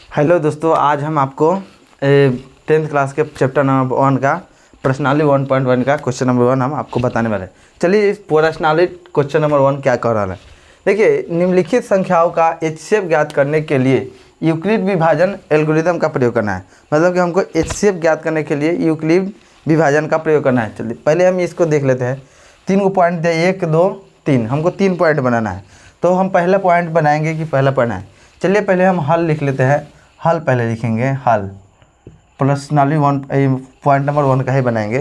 Hello दोस्तों, आज हम आपको 10th क्लास के चैप्टर नंबर 1 का प्रश्नावली 1.1 का क्वेश्चन नंबर 1 हम आपको बताने वाले हैं। चलिए, इस प्रश्नावली क्वेश्चन नंबर 1 क्या कह रहा है। देखिए, निम्नलिखित संख्याओं का HCF ज्ञात करने के लिए यूक्लिड विभाजन एल्गोरिदम का प्रयोग करना है। मतलब कि हमको HCF ज्ञात करने के लिए यूक्लिड विभाजन का प्रयोग करना है। चलिए पहले हम इसको देख लेते हैं। 3 को पॉइंट दिया, 1 2 3, हमको 3 पॉइंट बनाना है। तो हम पहला पॉइंट बनाएंगे कि पहला पढ़ना है। चलिए पहले हम हल लिख लेते हैं। हल पहले लिखेंगे, हल प्रश्नावली 1 पॉइंट नंबर 1 का ही बनाएंगे।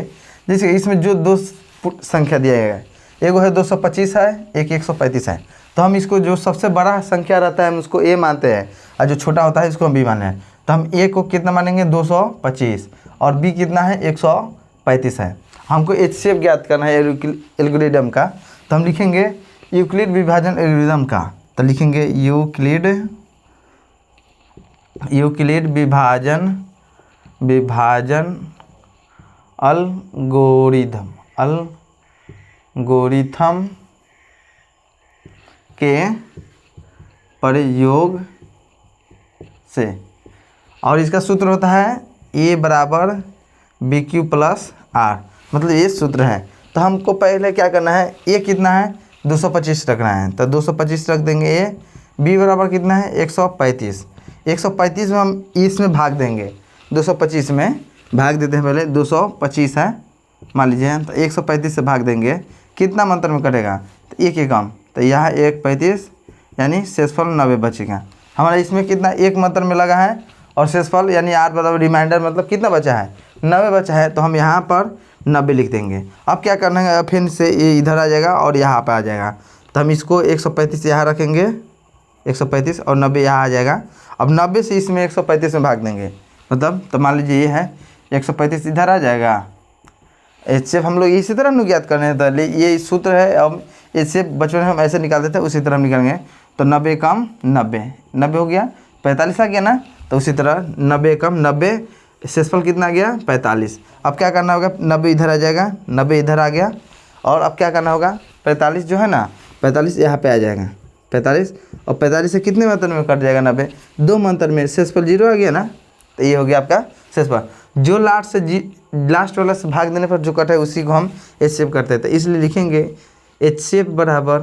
जैसे इसमें जो दो संख्या दिया गया है, एक है 225 है, एक 135 है। तो हम इसको जो सबसे बड़ा संख्या रहता है हम उसको ए मानते हैं, और जो छोटा होता है इसको हम बी मानते हैं। तो हम ए को कितना मानेंगे 225, और बी कितना है 135 है। हमको HCF ज्ञात करना है एल्गोरिदम का। तो हम लिखेंगे यूक्लिड विभाजन एल्गोरिदम का। तो लिखेंगे यूक्लिड विभाजन एल्गोरिथम के प्रयोग से, और इसका सूत्र होता है A बराबर BQ प्लस R। मतलब ये सूत्र है। तो हमको पहले क्या करना है, A कितना है 225 रखना है। तो 225 रख देंगे A। B बराबर कितना है 135। 135 में हम इसमें भाग देंगे, 225 में भाग देते हैं। पहले 225 है मान लीजिए, तो 135 से भाग देंगे, कितना मंत्र में कटेगा तो एक ही कम। तो यहाँ 135 यानी शेषफल 90 बचेगा। हमारा इसमें कितना एक मंत्र में लगा है, और शेषफल यानी R बराबर रिमाइंडर मतलब कितना बचा है 90 बचा है। तो हम यहाँ पर 90 लिख देंगे। अब क्या करना है, फिर से ये इधर आ जाएगा और यहाँ पर आ जाएगा। तो हम इसको 135 यहाँ रखेंगे, 135, और 90 यहाँ आ जाएगा। अब 90 से इसमें 135 में भाग देंगे, मतलब तो मान लीजिए ये है 135 इधर आ जाएगा। HCF हम लोग इसी तरह ज्ञात करने हैं। तो ये सूत्र है। अब HCF बचपन में हम ऐसे निकालते थे, उसी तरह हम निकालेंगे। तो 90 कम 90 हो गया, 45 आ गया ना। तो उसी तरह 90 कम 90, शेषफल कितना आ गया 45। अब क्या करना होगा, 90 इधर आ जाएगा, 90 इधर आ गया। और अब क्या करना होगा, 45 जो है ना, 45 यहाँ पे आ जाएगा 45, और 45 से कितने मंत्र में कट जाएगा 90, 2 मंत्र में। शेषफल 0 आ गया ना। तो ये हो गया आपका शेषफल। जो लास्ट वाला से भाग देने पर जो कटा है उसी को हम HCF करते हैं। तो इसलिए लिखेंगे HCF बराबर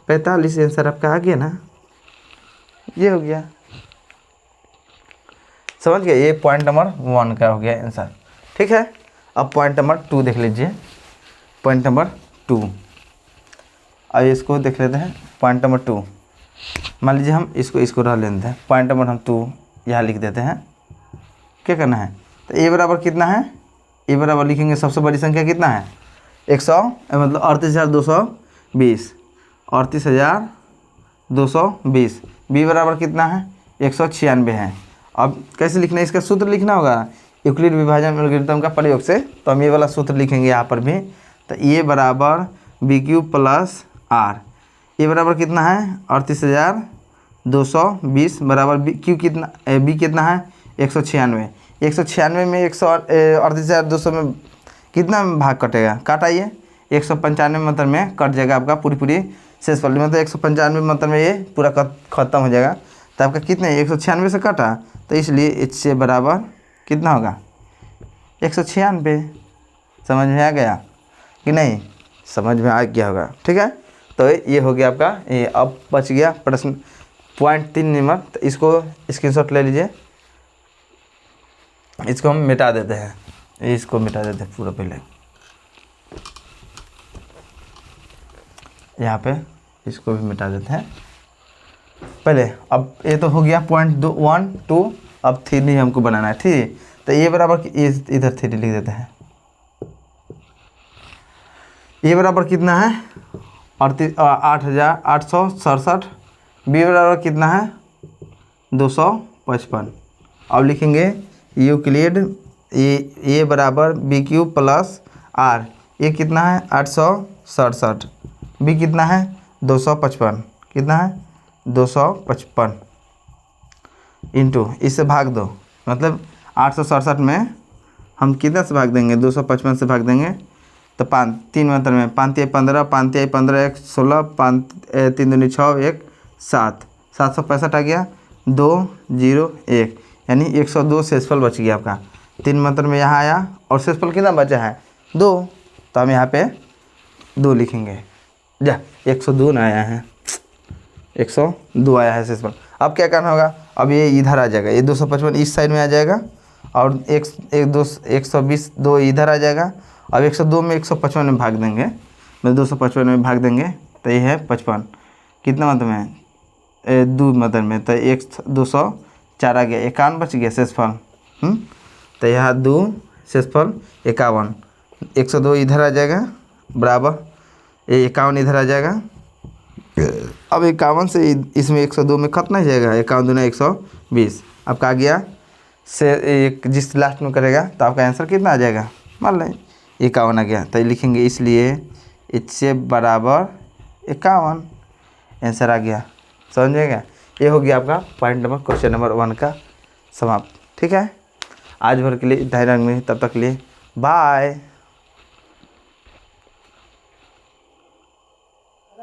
45। आंसर आपका आ गया ना, ये हो गया। समझ गए, ये पॉइंट नंबर 1 का हो गया आंसर। ठीक है, अब पॉइंट नंबर 2 देख लीजिए। पॉइंट नंबर 2, अब इसको देख लेते हैं। पॉइंट नंबर 2, मान लीजिए हम इसको रह लेते हैं। पॉइंट नंबर हम 2 यहाँ लिख देते हैं। क्या करना है, तो A बराबर कितना है, A बराबर लिखेंगे सबसे बड़ी संख्या कितना है 100, मतलब 38,220, 38,220। B बराबर कितना है 196 है। अब कैसे लिखना है, इसका सूत्र लिखना होगा यूक्लिड विभाजन एल्गोरिथम का प्रयोग से। तो हम ये वाला सूत्र लिखेंगे यहाँ पर भी। तो A बराबर BQ प्लस R। A बराबर कितना है 38,220 बराबर BQ कितना, B कितना है 196। 196 में 38,200 में कितना भाग कटेगा, काट आइए 195 मंत्र में कट जाएगा आपका पूरी शेषफल। मतलब 195 मंत्र में ये पूरा खत्म हो जाएगा। तो आपका कितने 196 से कटा, तो इसलिए HCF बराबर कितना होगा 196। समझ में आ गया कि नहीं, समझ में आ गया होगा। ठीक है, तो ये हो गया आपका ये। अब बच गया प्रश्न पॉइंट 3 नंबर। तो इसको स्क्रीनशॉट ले लीजिए, इसको हम मिटा देते हैं, इसको मिटा देते हैं पूरा। पहले यहाँ पे इसको भी मिटा देते हैं पहले। अब ये तो हो गया पॉइंट 1 2, अब 3 हमको बनाना है। ठीक, तो ये बराबर इधर 3 लिख देते हैं। ये बराबर कितना है 8,867। B बराबर कितना है 255। अब लिखेंगे यूक्लिड A बराबर BQ प्लस R। ये कितना है 867, B कितना है 255, कितना है 255 इंटू इससे भाग दो। मतलब 867 में हम कितना से भाग देंगे 255 से भाग देंगे। तो 3 मंत्र में 5 तिहाई 15, 5 तिहाई 15, 1 16, 5 3 दूनी 6, 1 7, 765 आ गया। 201 यानी 102 शेषफल बच गया आपका। 3 मंत्र में यहाँ आया और शेषफल कितना बचा है 2, तो हम यहाँ पे 2 लिखेंगे। जा 102 ना आया है, 102 आया है शेषफल। अब क्या करना होगा, अब ये इधर आ जाएगा, ये 255 इस साइड में आ जाएगा और 120 2 इधर आ जाएगा। अब 102 में 155 में भाग देंगे, मतलब 255 में भाग देंगे तो ये है 55। कितना मतलब है 2 मतलब में, तो 204 आ गया, 51 बच गया शेषफल। तो यहाँ 2 शेषफल 51, 102 इधर आ जाएगा बराबर, ये 51 इधर आ जाएगा। अब 51 से इसमें 102 में खत्म नहीं जाएगा, 51 दूना 120 आपका आ गया से एक जिस लास्ट में करेगा तो आपका आंसर कितना आ जाएगा, मान लें 51 आ गया, तो लिखेंगे इसलिए इससे बराबर 51 आंसर आ गया। समझेगा, ये हो गया आपका पॉइंट नंबर क्वेश्चन नंबर 1 का समाप्त। ठीक है, आज भर के लिए इतना ही रंग में, तब तक के लिए बाय।